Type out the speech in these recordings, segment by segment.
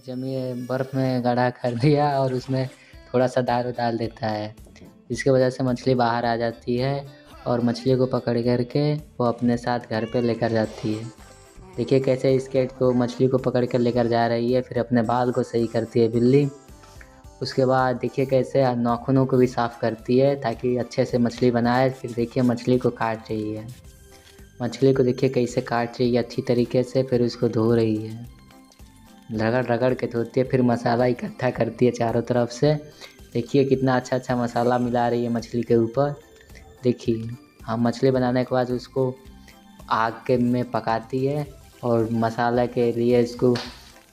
बर्फ़ में गड्ढा कर दिया और उसमें थोड़ा-सा दारू डाल देता है। इसकी वजह से मछली बाहर आ जाती है और मछली को पकड़ कर के वो अपने साथ घर पे लेकर जाती है। देखिए कैसे इस कैट को मछली को पकड़ कर लेकर जा रही है, फिर अपने बाल को सही करती है बिल्ली। उसके बाद देखिए कैसे नाखूनों को भी साफ़ करती है ताकि अच्छे से मछली बनाए। फिर देखिए मछली को काट रही है। मछली को देखिए कैसे काट रही है अच्छी तरीके से, फिर उसको धो रही है। रगड़-रगड़ के धोती है, फिर मसाला इकट्ठा करती है चारों तरफ से। देखिए कितना अच्छा मसाला मिला रही है मछली के ऊपर। देखिए मछली बनाने के बाद उसको आग के में पकाती है और मसाला के लिए इसको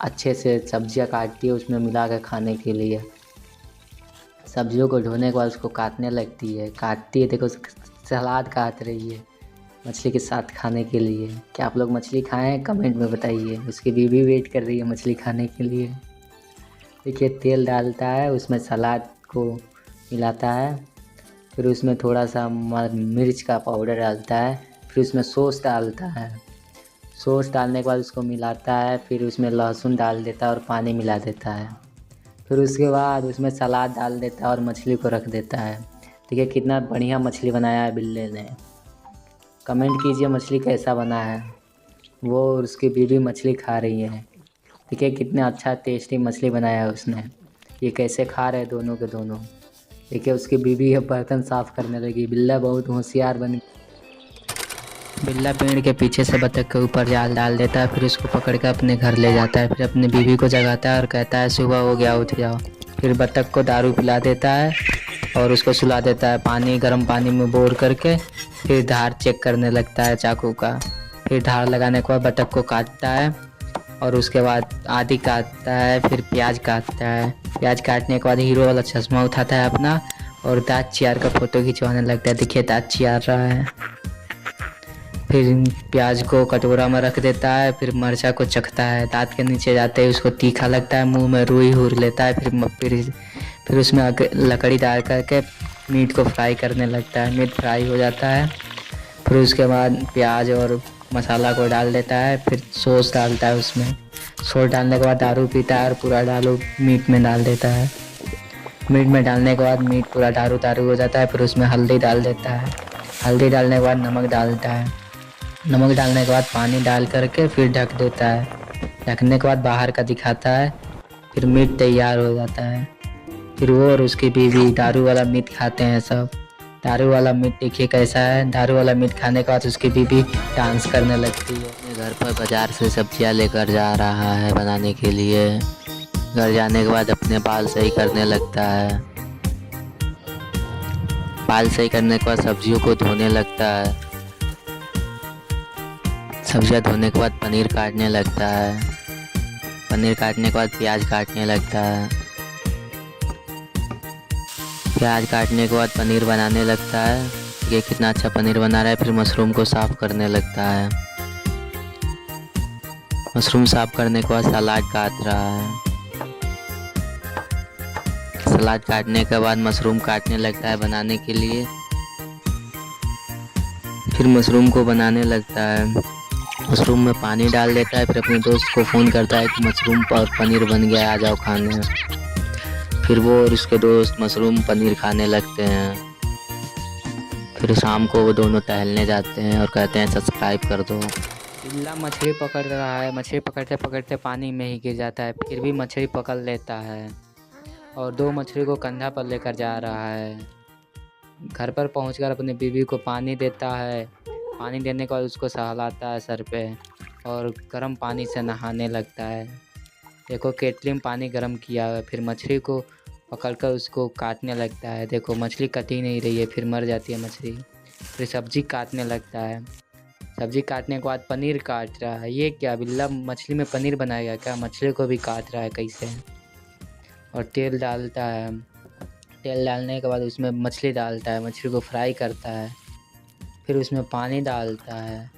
अच्छे से सब्जियां काटती है उसमें मिला कर खाने के लिए। सब्जियों को धोने के बाद उसको काटने लगती है, देखो सलाद काट रही है मछली के साथ खाने के लिए। क्या आप लोग मछली खाएं हैं? कमेंट में बताइए। उसकी बीवी वेट कर रही है मछली खाने के लिए। देखिए तेल डालता है, उसमें सलाद को मिलाता है, फिर उसमें थोड़ा सा मिर्च का पाउडर डालता है, फिर उसमें सॉस डालता है। सॉस डालने के बाद उसको मिलाता है, फिर उसमें लहसुन डाल देता है और पानी मिला देता है। फिर उसके बाद उसमें सलाद डाल देता है और मछली को रख देता है। देखिए कितना बढ़िया मछली बनाया है बिल्ले ने। कमेंट कीजिए मछली कैसा बना है। वो और उसकी बीवी मछली खा रही है। देखिए कितना अच्छा टेस्टी मछली बनाया है उसने। ये कैसे खा रहे हैं दोनों के दोनों। देखिए उसकी बीवी अब बर्तन साफ़ करने लगी। बिल्ला बहुत होशियार बन बिल्ला पेड़ के पीछे से बतख के ऊपर जाल डाल देता है, फिर उसको पकड़ कर अपने घर ले जाता है। फिर अपनी बीवी को जगाता है और कहता है सुबह हो गया उठ जाओ। फिर बतख को दारू पिला देता है और उसको सुला देता है गर्म पानी में बोर करके। फिर धार चेक करने लगता है चाकू का। फिर धार लगाने के बाद बतख को काटता है और उसके बाद आदि काटता है, फिर प्याज काटता है। प्याज काटने के बाद हीरो वाला चश्मा उठाता है अपना और दाँत चियार का फ़ोटो खिंचवाने लगता है। देखिए दाँत चियार रहा है। फिर प्याज को कटोरा में रख देता है, फिर मिर्चा को चखता है। दांत के नीचे जाते ही उसको तीखा लगता है, मुंह में रुई हुर लेता है। फिर उसमें लकड़ी डाल करके मीट को फ्राई करने लगता है। मीट फ्राई हो जाता है, फिर उसके बाद प्याज और मसाला को डाल देता है। फिर सॉस डालता है उसमें। सॉस डालने के बाद दारू पीता है और पूरा दारू मीट में डाल देता है। मीट में डालने के बाद मीट पूरा दारू हो जाता है। फिर उसमें हल्दी डाल देता है। हल्दी डालने के बाद नमक डालता है। नमक डालने के बाद पानी डाल करके फिर ढक देता है। ढकने के बाद बाहर का दिखाता है। फिर मीट तैयार हो जाता है। फिर वो और उसकी बीवी दारू वाला मीट खाते हैं सब। दारू वाला मीट देखिए कैसा है। दारू वाला मीट खाने के बाद उसकी बीवी डांस करने लगती है। अपने घर पर बाज़ार से सब्जियां लेकर जा रहा है बनाने के लिए। घर जाने के बाद अपने बाल सही करने लगता है। बाल सही करने के बाद सब्जियों को धोने लगता है। सब्जियां धोने के बाद पनीर काटने लगता है। पनीर काटने के बाद प्याज काटने लगता है। प्याज काटने के बाद पनीर बनाने लगता है। ये कितना अच्छा पनीर बना रहा है। फिर मशरूम को साफ़ करने लगता है। मशरूम साफ़ करने के बाद सलाद काट रहा है। सलाद काटने के बाद मशरूम काटने लगता है बनाने के लिए। फिर मशरूम को बनाने लगता है। मशरूम में पानी डाल देता है। फिर अपने दोस्त को फ़ोन करता है कि मशरूम और पनीर बन गया, आ जाओ खाने। फिर वो और उसके दोस्त मशरूम पनीर खाने लगते हैं। फिर शाम को वो दोनों टहलने जाते हैं और कहते हैं सब्सक्राइब कर दो। बिल्ला मछली पकड़ रहा है। मछली पकड़ते पकड़ते पानी में ही गिर जाता है, फिर भी मछली पकड़ लेता है और 2 मछली को कंधा पर लेकर जा रहा है। घर पर पहुंचकर अपनी बीवी को पानी देता है। पानी देने के बाद उसको सहलाता है सर पे और गर्म पानी से नहाने लगता है। देखो केतली में पानी गर्म किया है। फिर मछली को पकड़कर उसको काटने लगता है। देखो मछली कट ही नहीं रही है, फिर मर जाती है मछली। फिर सब्जी काटने लगता है। सब्जी काटने के बाद पनीर काट रहा है। ये क्या बिल्ला मछली में पनीर बनाएगा क्या? मछली को भी काट रहा है कैसे। और तेल डालता है। तेल डालने के बाद उसमें मछली डालता है। मछली को फ्राई करता है। फिर उसमें पानी डालता है।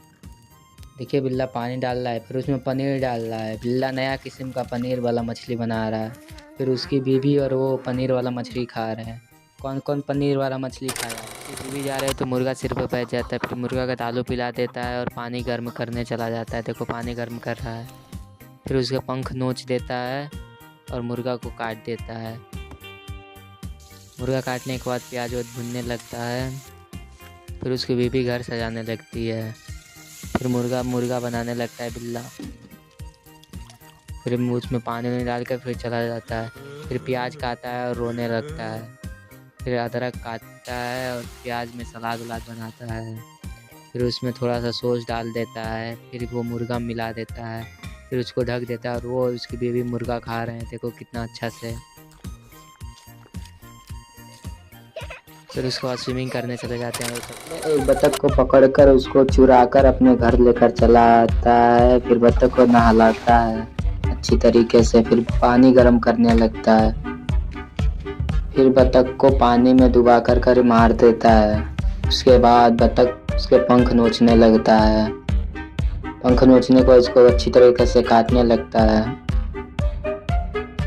देखिए बिल्ला पानी डाल रहा है। फिर उसमें पनीर डाल रहा है। बिल्ला नया किस्म का पनीर वाला मछली बना रहा है। फिर उसकी बीवी और वो पनीर वाला मछली खा रहे हैं। कौन कौन पनीर वाला मछली खाया है? उसकी बीवी जा रहे हैं तो मुर्गा सिर पर बैठ जाता है। फिर मुर्गा का दालू पिला देता है और पानी गर्म करने चला जाता है। देखो पानी गर्म कर रहा है। फिर उसके पंख नोच देता है और मुर्गा को काट देता है। मुर्गा काटने के बाद प्याज और भुनने लगता है। फिर उसकी बीवी घर सजाने लगती है। फिर मुर्गा बनाने लगता है बिल्ला। फिर उसमें पानी नहीं डाल कर फिर चला जाता है। फिर प्याज काटता है और रोने लगता है। फिर अदरक काटता है और प्याज में सलाद वलाद बनाता है। फिर उसमें थोड़ा सा सॉस डाल देता है। फिर वो मुर्गा मिला देता है। फिर उसको ढक देता है और वो उसकी बीवी मुर्गा खा रहे हैं, देखो कितना अच्छा से। फिर उसके बाद स्विमिंग करने चले जाते हैं। एक बत्तख को पकड़कर उसको चुराकर अपने घर लेकर चला आता है। फिर बत्तख को नहलाता है अच्छी तरीके से। फिर पानी गर्म करने लगता है। फिर बत्तख को पानी में डुबा कर मार देता है। उसके बाद बत्तख उसके पंख नोचने लगता है। पंख नोचने को उसको अच्छी तरीके से काटने लगता है।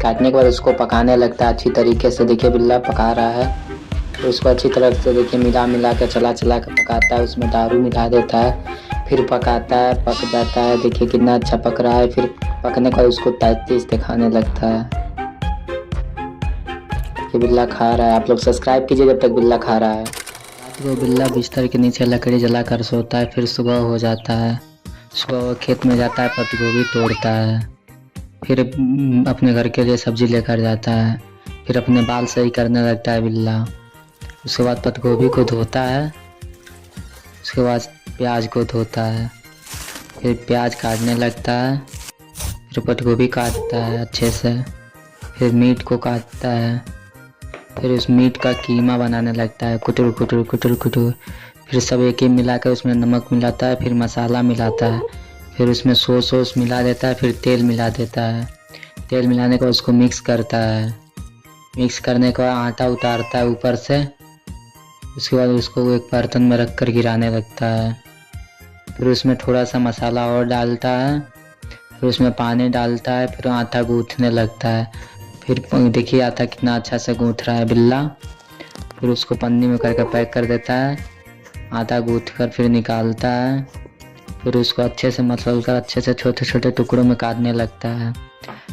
काटने के बाद उसको पकाने लगता है अच्छी तरीके से। देखिए बिल्ला पका रहा है, तो उसको अच्छी तरह से देखिए मिला के चला के पकाता है। उसमें दारू मिला देता है। फिर पकाता है, पक जाता है। देखिए कितना अच्छा पक रहा है। फिर पकने के बाद उसको तेज दिखाने लगता है। ये बिल्ला खा रहा है। आप लोग सब्सक्राइब कीजिए जब तक बिल्ला खा रहा है। रात को बिल्ला बिस्तर के नीचे लकड़ी जला कर सोता है। फिर सुबह हो जाता है। सुबह वो खेत में जाता है, पत्ती गोभी तोड़ता है। फिर अपने घर के लिए सब्जी लेकर जाता है। फिर अपने बाल सही करने लगता है बिल्ला। उसके बाद पत्ती गोभी को धोता है। उसके बाद प्याज को धोता है। फिर प्याज काटने लगता है। फिर पत्ती गोभी काटता है अच्छे से। फिर मीट को काटता है। फिर उस मीट का कीमा बनाने लगता है, कुटुर कुटुर कुटुर कुटुर। फिर सब एक ही मिला कर उसमें नमक मिलाता है। फिर मसाला मिलाता है। फिर उसमें सॉस मिला देता है। फिर तेल मिला देता है। तेल मिलाने के बाद उसको मिक्स करता है। मिक्स करने के बाद आटा उतारता है ऊपर से। उसके बाद उसको एक बर्तन में रख कर गिराने लगता है। फिर उसमें थोड़ा सा मसाला और डालता है। फिर उसमें पानी डालता है। फिर आटा गूँथने लगता है। फिर देखिए आटा कितना अच्छा से गूँथ रहा है बिल्ला। फिर उसको पन्नी में करके पैक कर देता है। आटा गूँथ कर फिर निकालता है। फिर उसको अच्छे से मसल कर अच्छे से छोटे छोटे टुकड़ों में काटने लगता है।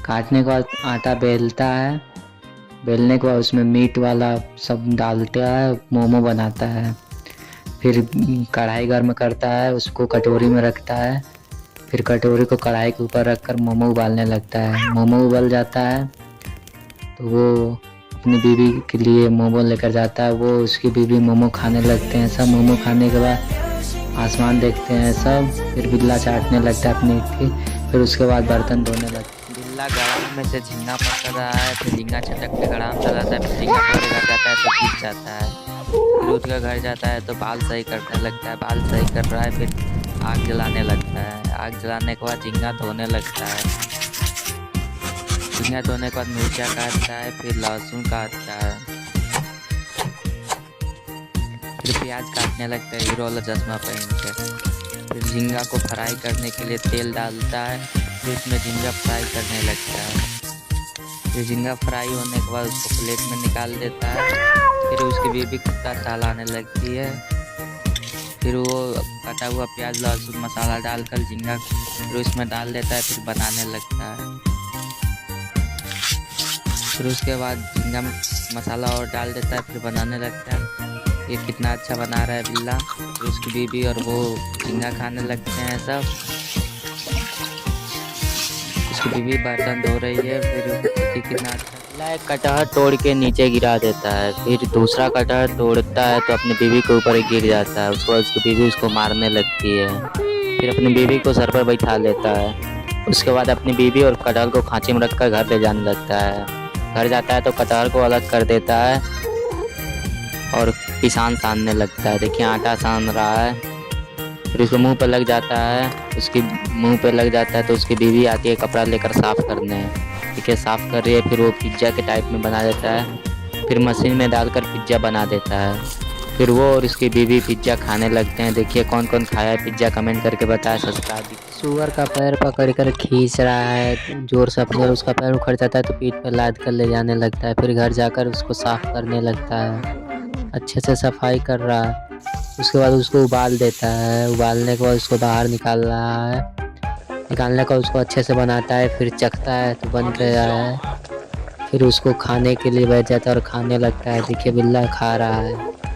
काटने के बाद आटा बेलता है। बेलने के बाद उसमें मीट वाला सब डालता है, मोमो बनाता है। फिर कढ़ाई गर्म करता है, उसको कटोरी में रखता है। फिर कटोरी को कढ़ाई के ऊपर रखकर मोमो उबालने लगता है। मोमो उबल जाता है तो वो अपनी बीवी के लिए मोमो लेकर जाता है। वो उसकी बीवी मोमो खाने लगते हैं सब। मोमो खाने के बाद आसमान देखते हैं सब। फिर बिल्ला चाटने लगता है अपनी। फिर उसके बाद बर्तन धोने लगता है। बिल्ला गड़ाम में से झींगा पकड़ रहा है। फिर झींगा छटक के गड़ाम चला जाता है। फिर झींगा पकड़े घर जाता है तो गिर जाता है। फिर उठ कर घर जाता है तो बाल सही करने लगता है। बाल सही कर रहा है। फिर आग जलाने लगता है। आग जलाने के बाद झींगा धोने लगता है। झींगा धोने के बाद मिर्चा काटता है। फिर लहसुन काटता है। फिर प्याज काटने लगता है हीरो वाला चश्मा पहन के। फिर झींगा को फ्राई करने के लिए तेल डालता है। फिर उसमें झींगा फ्राई करने लगता है। फिर झींगा फ्राई होने के बाद उसको प्लेट में निकाल देता है। फिर उसकी बीवी कुत्ता चालाने लगती है। फिर वो कटा हुआ प्याज लहसुन मसाला डालकर झींगा फिर उसमें डाल देता है। फिर बनाने लगता है। फिर उसके बाद झींगा में मसाला और डाल देता है। फिर बनाने लगता है। ये कितना अच्छा बना रहा है बिल्ला। फिर उसकी बीवी और वो झींगा खाने लगते हैं सब। उसकी बीवी बर्तन धो रही है। फिर कितना अच्छा बिल्ला एक कटहर तोड़ के नीचे गिरा देता है। फिर दूसरा कटहर तोड़ता है तो अपनी बीवी के ऊपर गिर जाता है। उसके बाद उसकी बीवी उसको मारने लगती है। फिर अपनी बीवी को सर पर बैठा लेता है। उसके बाद अपनी बीवी और कटहल को खांची में रखकर घर ले जाने लगता है। घर जाता है तो कटहल को अलग कर देता है और पिसान सानने लगता है। देखिए आटा सान रहा है। फिर उसके मुंह पे लग जाता है। उसकी मुंह पे लग जाता है तो उसकी बीवी आती है कपड़ा लेकर साफ़ करने। ठीक है, साफ़ कर रही है। फिर वो पिज्ज़ा के टाइप में बना देता है। फिर मशीन में डालकर पिज्ज़ा बना देता है। फिर वो और उसकी बीवी पिज्ज़ा खाने लगते हैं। देखिए कौन कौन खाया है पिज्ज़ा, कमेंट करके बताए। सब्सक्राइब। सूअर का पैर पकड़कर खींच रहा है जोर से अपने। उसका पैर उखड़ जाता है तो पीठ पर लाद कर ले जाने लगता है। फिर घर जाकर उसको साफ़ करने लगता है। अच्छे से सफाई कर रहा है। उसके बाद उसको उबाल देता है। उबालने के बाद उसको बाहर निकाल रहा है। निकालने का उसको अच्छे से बनाता है। फिर चखता है तो बन गया है। फिर उसको खाने के लिए बैठ जाता है और खाने लगता है। देखिए बिल्ला खा रहा है।